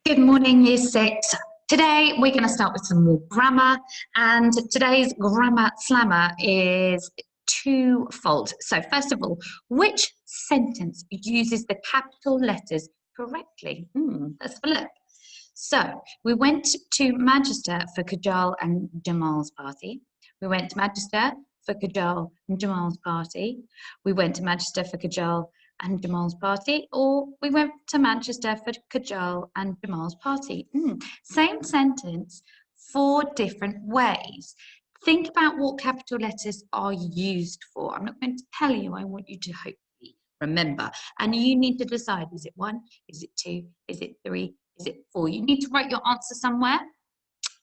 Good morning, Year 6. Today we're going to start with some more grammar, and today's grammar slammer is twofold. So first of all, which sentence uses the capital letters correctly? Let's have a look. So we went to Manchester for Kajal and Jamal's party. We went to Manchester for Kajal and Jamal's party. We went to Manchester for Kajal and Jamal's party, or we went to Manchester for Kajal and Jamal's party. Same sentence, 4 different ways. Think about what capital letters are used for. I'm not going to tell you, I want you to hopefully remember. And you need to decide, is it 1, is it 2, is it 3, is it 4? You need to write your answer somewhere,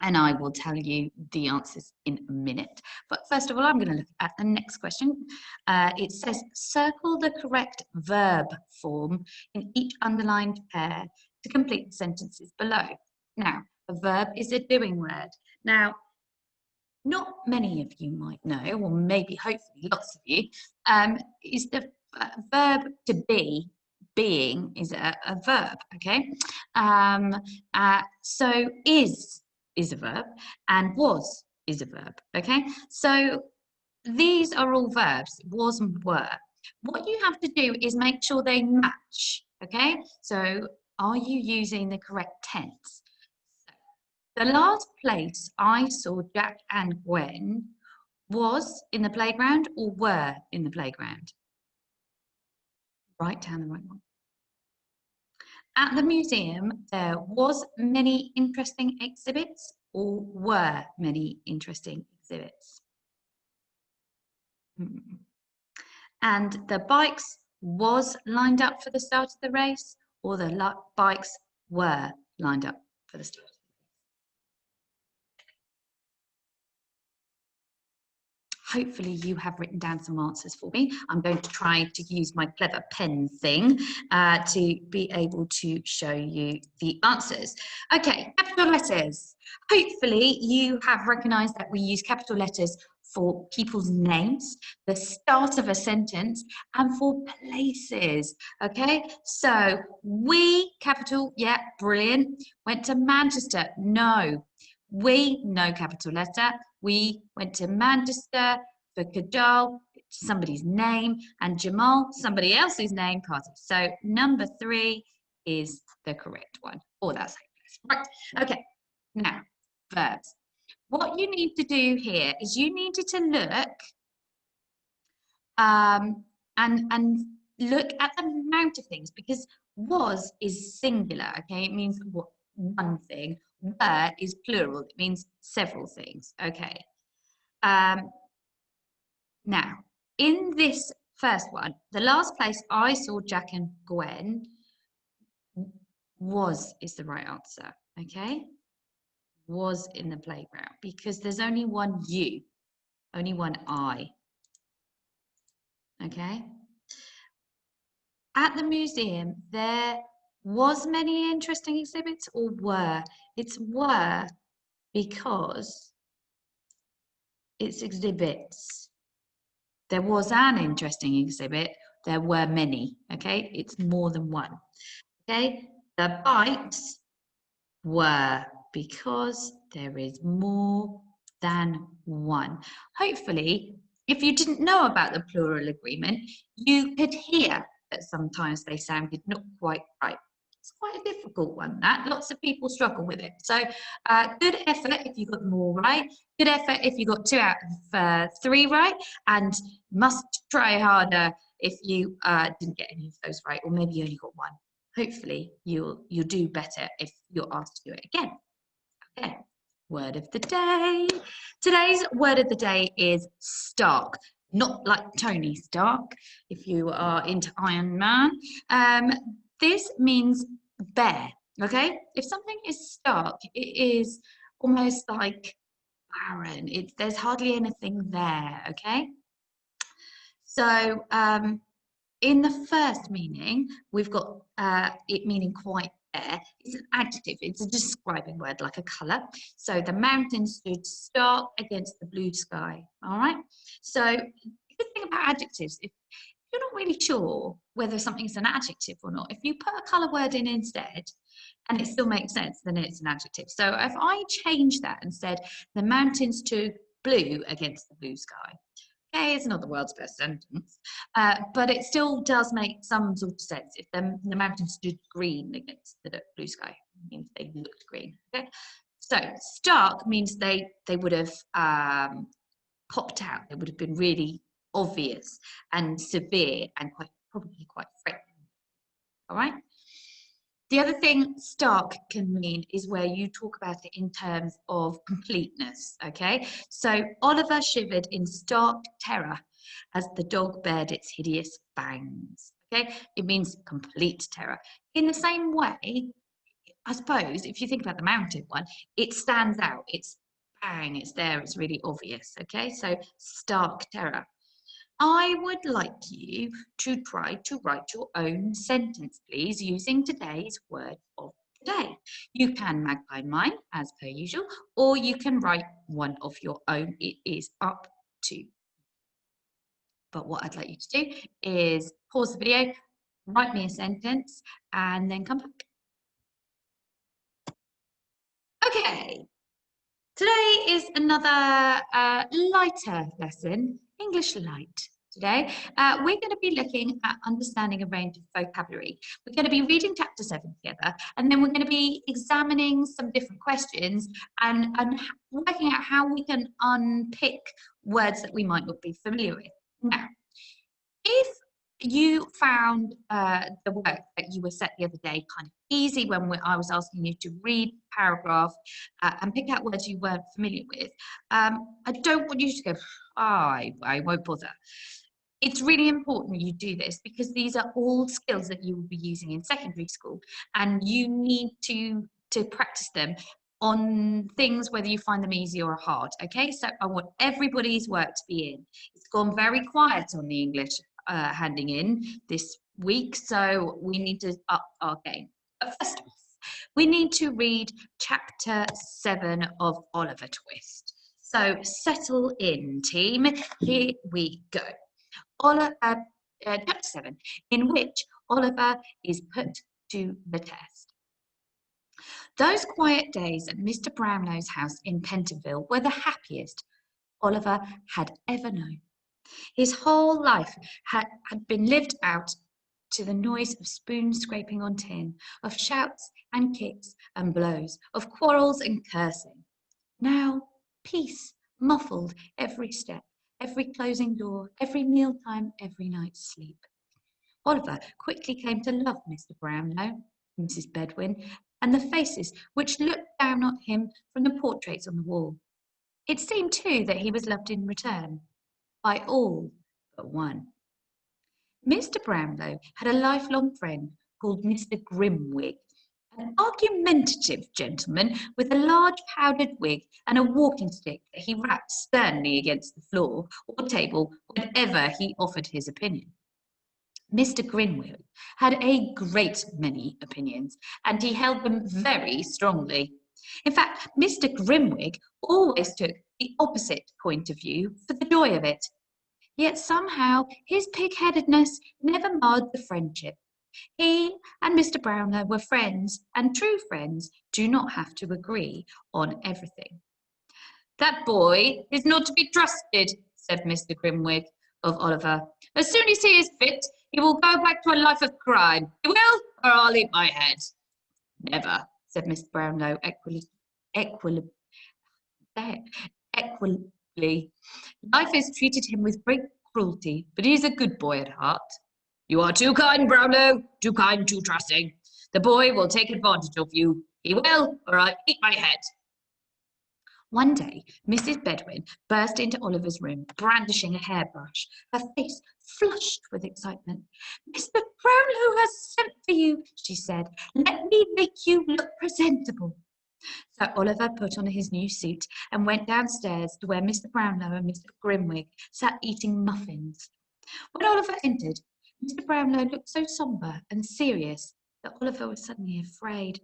and I will tell you the answers in a minute. But first of all, I'm going to look at the next question. It says, circle the correct verb form in each underlined pair to complete the sentences below. Now, a verb is a doing word. Now, not many of you might know, or maybe hopefully lots of you, is the verb to be. Being is a verb, okay? So is a verb, and was is a verb, okay? So these are all verbs, was and were. What you have to do is make sure they match, okay? So are you using the correct tense? The last place I saw Jack and Gwen was in the playground or were in the playground? Write down the right one. At the museum, there was many interesting exhibits, or were many interesting exhibits. And the bikes was lined up for the start of the race, or the bikes were lined up for the start. Hopefully you have written down some answers for me. I'm going to try to use my clever pen thing to be able to show you the answers. Okay, capital letters. Hopefully you have recognised that we use capital letters for people's names, the start of a sentence, and for places, okay? So, we, capital, yeah, brilliant. Went to Manchester, no. We, no capital letter. We went to Manchester for Kajal, somebody's name, and Jamal, somebody else's name, party. So number 3 is the correct one. Oh, that's right. Okay, now, verbs. What you need to do here is you needed to look and look at the amount of things, because was is singular, okay? It means one thing. Were is plural, it means several things, okay? Now, in this first one, the last place I saw Jack and Gwen, was is the right answer, okay? Was in the playground, because there's only one you, only one I, okay? At the museum, there was many interesting exhibits, or were? It's were because it's exhibits. There was an interesting exhibit, there were many, okay? It's more than one, okay? The bikes were because there is more than one. Hopefully, if you didn't know about the plural agreement, you could hear that sometimes they sounded not quite right. It's quite a difficult one, that. Lots of people struggle with it. So good effort if you got them all right. Good effort if you got 2 out of 3 right. And must try harder if you didn't get any of those right, or maybe you only got 1. Hopefully you'll do better if you're asked to do it again. Okay, word of the day. Today's word of the day is stark. Not like Tony Stark, if you are into Iron Man. This means bare, okay? If something is stark, it is almost like barren. There's hardly anything there, okay? So in the first meaning, we've got it meaning quite bare. It's an adjective, it's a describing word, like a colour. So the mountain stood stark against the blue sky, all right? So the good thing about adjectives, if you're not really sure whether something's an adjective or not, if you put a colour word in instead, And it still makes sense, then it's an adjective. So if I change that and said the mountains to blue against the blue sky, okay, it's not the world's best sentence, but it still does make some sort of sense. If the mountains stood green against the blue sky, it means they looked green. Okay, so stark means they would have popped out. They would have been really obvious and severe and probably quite threatening. All right. The other thing stark can mean is where you talk about it in terms of completeness, okay? So Oliver shivered in stark terror as the dog bared its hideous fangs, okay? It means complete terror. In the same way, I suppose, if you think about the mountain one, it stands out, it's bang, it's there, it's really obvious, okay? So stark terror. I would like you to try to write your own sentence, please, using today's word of the day. You can magpie mine, as per usual, or you can write one of your own. It is up to you. But what I'd like you to do is pause the video, write me a sentence, and then come back. Okay, today is another lighter lesson, English light. Today, we're going to be looking at understanding a range of vocabulary. We're going to be reading chapter 7 together, and then we're going to be examining some different questions and working out how we can unpick words that we might not be familiar with. Now, if you found the work that you were set the other day kind of easy when I was asking you to read paragraph and pick out words you weren't familiar with, I don't want you to go, I won't bother. It's really important you do this because these are all skills that you will be using in secondary school, and you need to practice them on things whether you find them easy or hard. Okay, so I want everybody's work to be in. It's gone very quiet on the English handing in this week, so we need to up our game. But first off, we need to read chapter 7 of Oliver Twist. So settle in, team. Here we go. Chapter 7, in which Oliver is put to the test. Those quiet days at Mr. Brownlow's house in Pentonville were the happiest Oliver had ever known. His whole life had been lived out to the noise of spoons scraping on tin, of shouts and kicks and blows, of quarrels and cursing. Now, peace muffled every step, every closing door, every mealtime, every night's sleep. Oliver quickly came to love Mr. Brownlow, Mrs. Bedwin, and the faces which looked down at him from the portraits on the wall. It seemed, too, that he was loved in return, by all but one. Mr. Brownlow had a lifelong friend called Mr. Grimwig, an argumentative gentleman with a large powdered wig and a walking stick that he rapped sternly against the floor or table whenever he offered his opinion. Mr. Grimwig had a great many opinions, and he held them very strongly. In fact, Mr. Grimwig always took the opposite point of view for the joy of it. Yet somehow his pig-headedness never marred the friendship. He and Mr. Brownlow were friends, and true friends do not have to agree on everything. That boy is not to be trusted, said Mr. Grimwig of Oliver. As soon as he is fit, he will go back to a life of crime. He will, or I'll eat my head. Never, said Mr. Brownlow equably. Life has treated him with great cruelty, but he is a good boy at heart. You are too kind, Brownlow, too kind, too trusting. The boy will take advantage of you. He will, or I'll eat my head. One day, Mrs. Bedwin burst into Oliver's room, brandishing a hairbrush, her face flushed with excitement. Mr. Brownlow has sent for you, she said. Let me make you look presentable. So Oliver put on his new suit and went downstairs to where Mr. Brownlow and Mr. Grimwig sat eating muffins. When Oliver entered, Mr. Brownlow looked so sombre and serious that Oliver was suddenly afraid.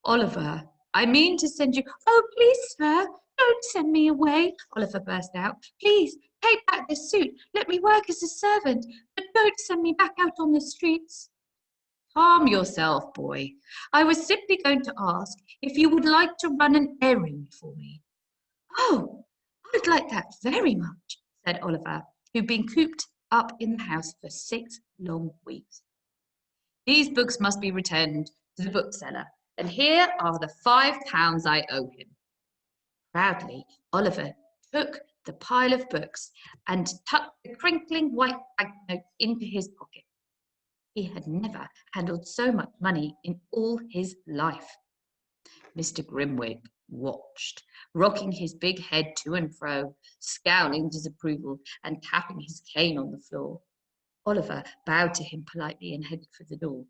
Oliver, I mean to send you— Oh, please, sir, don't send me away, Oliver burst out. Please, take back this suit. Let me work as a servant, but don't send me back out on the streets. Calm yourself, boy. I was simply going to ask if you would like to run an errand for me. Oh, I'd like that very much, said Oliver, who'd been cooped up in the house for 6 long weeks. These books must be returned to the bookseller, and here are the £5 I owe him. Proudly, Oliver took the pile of books and tucked the crinkling white banknote into his pocket. He had never handled so much money in all his life. Mr. Grimwig watched, rocking his big head to and fro, scowling disapproval and tapping his cane on the floor. Oliver bowed to him politely and headed for the door.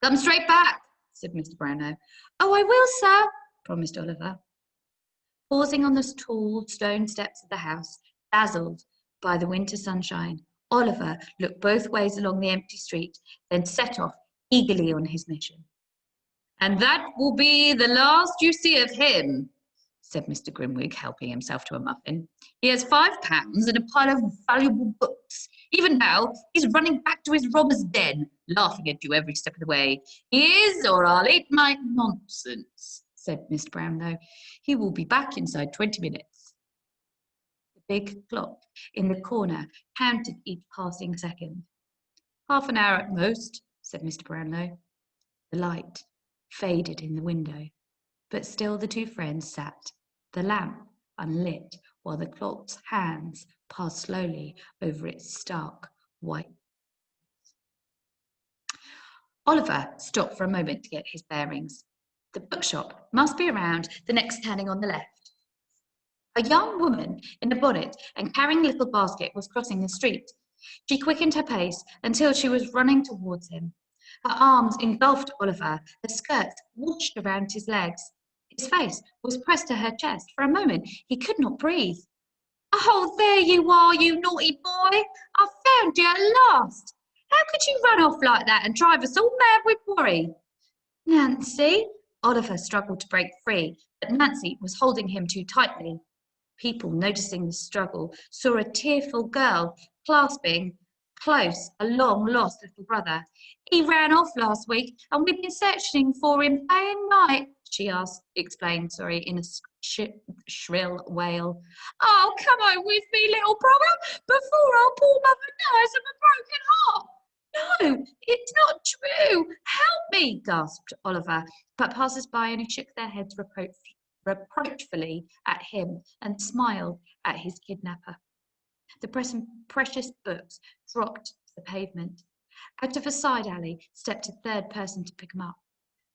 Come straight back, said Mr. Brownlow. Oh, I will, sir, promised Oliver. Pausing on the tall stone steps of the house, dazzled by the winter sunshine, Oliver looked both ways along the empty street, then set off eagerly on his mission. And that will be the last you see of him, said Mr. Grimwig, helping himself to a muffin. He has £5 and a pile of valuable books. Even now, he's running back to his robber's den, laughing at you every step of the way. He is, or I'll eat my nonsense, said Mr. Brownlow. He will be back inside 20 minutes. The big clock in the corner counted each passing second. Half an hour at most, said Mr. Brownlow. The light faded in the window, but still the two friends sat, the lamp unlit, while the clock's hands passed slowly over its stark white. Oliver stopped for a moment to get his bearings. The bookshop must be around the next turning on the left. A young woman in a bonnet and carrying a little basket was crossing the street. She quickened her pace until she was running towards him. Her arms engulfed Oliver, her skirts washed around his legs. His face was pressed to her chest. For a moment, he could not breathe. Oh, there you are, you naughty boy. I found you at last. How could you run off like that and drive us all mad with worry? Nancy, Oliver struggled to break free, but Nancy was holding him too tightly. People, noticing the struggle, saw a tearful girl clasping close a long-lost little brother. He ran off last week, and we've been searching for him day and night, she explained, in a shrill wail. Oh, come on with me, little brother, before our poor mother dies of a broken heart. No, it's not true. Help me, gasped Oliver, but passers-by only shook their heads reproachfully at him and smiled at his kidnapper. The precious books dropped to the pavement. Out of a side alley stepped a third person to pick them up.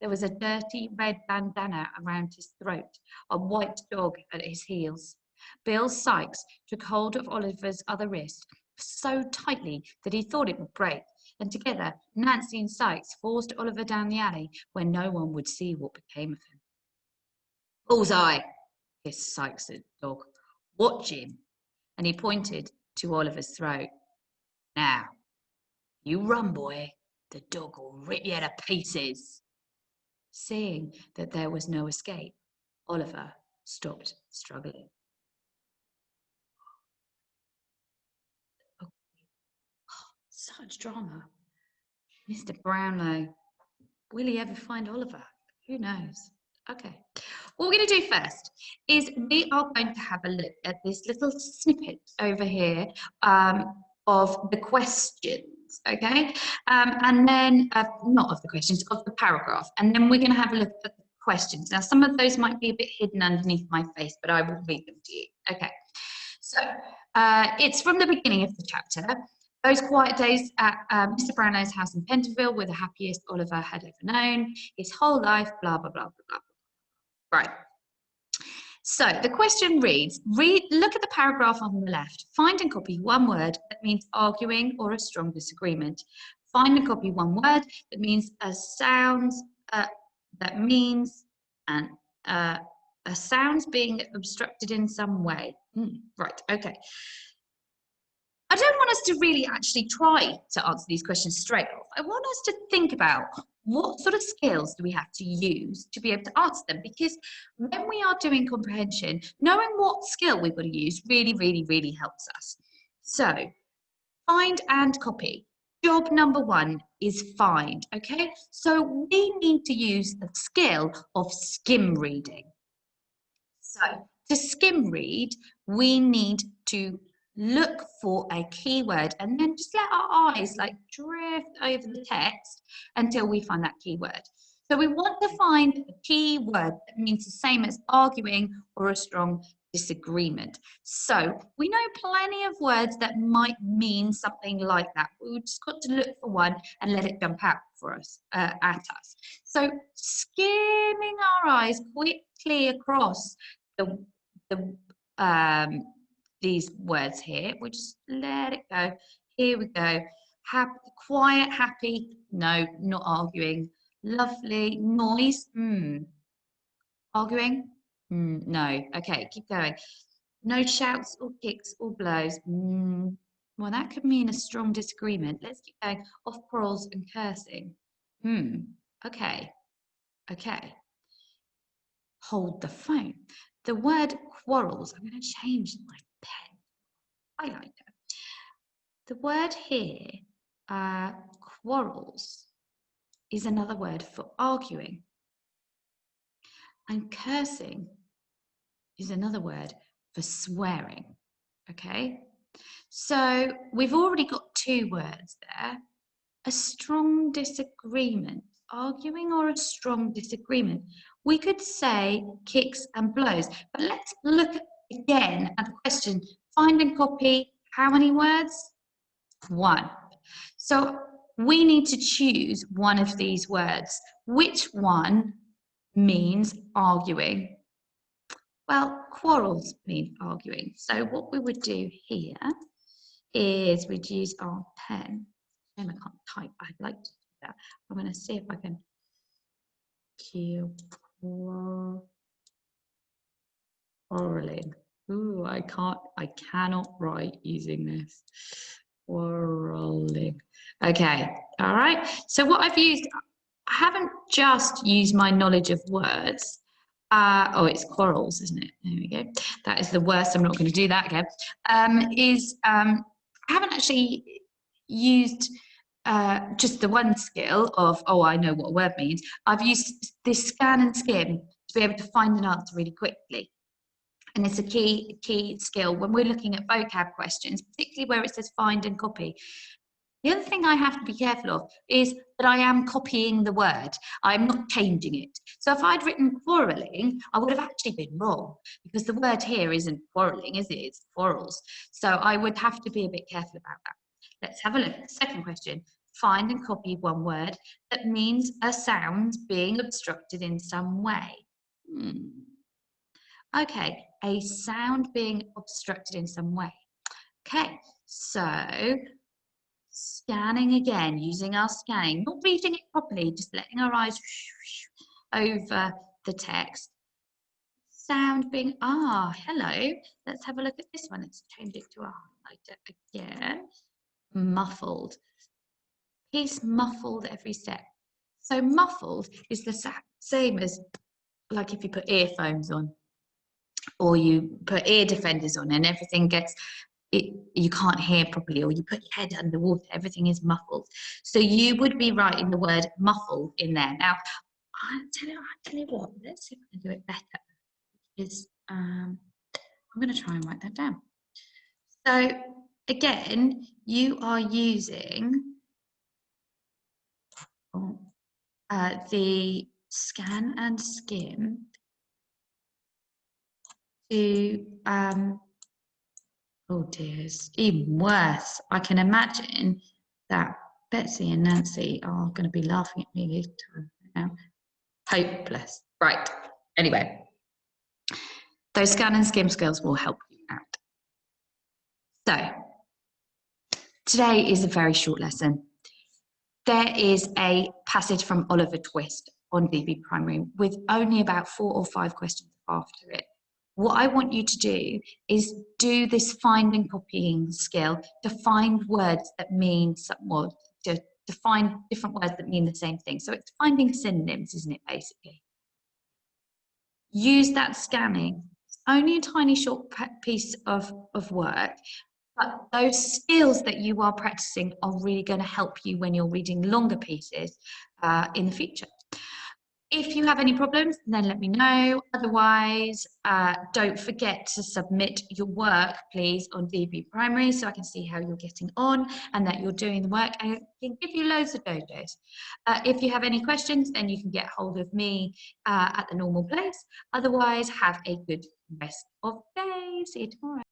There was a dirty red bandana around his throat, a white dog at his heels. Bill Sykes took hold of Oliver's other wrist so tightly that he thought it would break, and together Nancy and Sykes forced Oliver down the alley where no one would see what became of him. Bullseye, hissed Sykes at the dog. Watch him. And he pointed to Oliver's throat. Now, you run, boy. The dog will rip you to pieces. Seeing that there was no escape, Oliver stopped struggling. Oh, such drama. Mr. Brownlow. Will he ever find Oliver? Who knows? Okay. What we're going to do first is we are going to have a look at this little snippet over here of the questions, okay? And then, not of the questions, of the paragraph. And then we're going to have a look at the questions. Now, some of those might be a bit hidden underneath my face, but I will read them to you. Okay. So, it's from the beginning of the chapter. Those quiet days at Mr. Brownlow's house in Pentonville were the happiest Oliver had ever known. His whole life, blah, blah, blah, blah, blah. Right. So the question reads, look at the paragraph on the left. Find and copy one word that means arguing or a strong disagreement. Find and copy one word that means sounds being obstructed in some way. Right, okay. I don't want us to really actually try to answer these questions straight off. I want us to think about what sort of skills do we have to use to be able to answer them, because when we are doing comprehension, knowing what skill we've got to use really, really, really helps us. So, find and copy. job number 1 is find, okay? So we need to use the skill of skim reading. So to skim read, we need to look for a keyword and then just let our eyes like drift over the text until we find that keyword. So we want to find a keyword that means the same as arguing or a strong disagreement. So we know plenty of words that might mean something like that. We've just got to look for one and let it jump out for us, at us. So skimming our eyes quickly across these words here, we just let it go. Here we go. Happy, quiet, happy. No, not arguing. Lovely. Noise. Arguing. No. Okay, keep going. No shouts or kicks or blows. Well, that could mean a strong disagreement. Let's keep going. Off quarrels and cursing. Okay. Okay. Hold the phone. The word quarrels, I'm going to change my pen. I like that. The word here, quarrels, is another word for arguing. And cursing is another word for swearing. Okay? So we've already got 2 words there. A strong disagreement. Arguing or a strong disagreement. We could say kicks and blows, but let's look again at the question. Find and copy, how many words? 1. So we need to choose one of these words. Which one means arguing? Well, quarrels mean arguing. So what we would do here is we'd use our pen. And I can't type, I'd like to do that. I'm going to see if I can quarreling. Ooh, I cannot write using this. Quarreling. Okay, all right. So what I've used, I haven't just used my knowledge of words. Oh, it's quarrels, isn't it? There we go. That is the worst. I'm not going to do that again. I haven't actually used just the one skill of, oh, I know what a word means. I've used this scan and skim to be able to find an answer really quickly. And it's a key skill when we're looking at vocab questions, particularly where it says find and copy. The other thing I have to be careful of is that I am copying the word. I'm not changing it. So if I'd written quarrelling, I would have actually been wrong because the word here isn't quarrelling, is it? It's quarrels. So I would have to be a bit careful about that. Let's have a look at the second question. Find and copy one word that means a sound being obstructed in some way. Okay, a sound being obstructed in some way. Okay, so scanning again, using our scanning, not reading it properly, just letting our eyes over the text. Sound being, hello. Let's have a look at this one. Let's change it to a highlighter again. Muffled. He's muffled every step. So muffled is the same as like if you put earphones on or you put ear defenders on and everything gets, you can't hear properly, or you put your head underwater, everything is muffled. So you would be writing the word muffled in there. Now, I'll tell you what, let's see if I can do it better. I'm going to try and write that down. So again, you are using the scan and skim to, oh dear, it's even worse. I can imagine that Betsy and Nancy are going to be laughing at me now. Hopeless. Right. Anyway, those scan and skim skills will help you out. So, today is a very short lesson. There is a passage from Oliver Twist on DB Primary with only about 4 or 5 questions after it. What I want you to do is do this find and copying skill to find words that mean something, to find different words that mean the same thing. So it's finding synonyms, isn't it, basically? Use that scanning. It's only a tiny short piece of work, But those skills that you are practicing are really going to help you when you're reading longer pieces in the future. If you have any problems, then let me know. Otherwise, don't forget to submit your work, please, on DB Primary so I can see how you're getting on and that you're doing the work, and I can give you loads of dojos. If you have any questions, then you can get hold of me at the normal place. Otherwise, have a good rest of the day. See you tomorrow.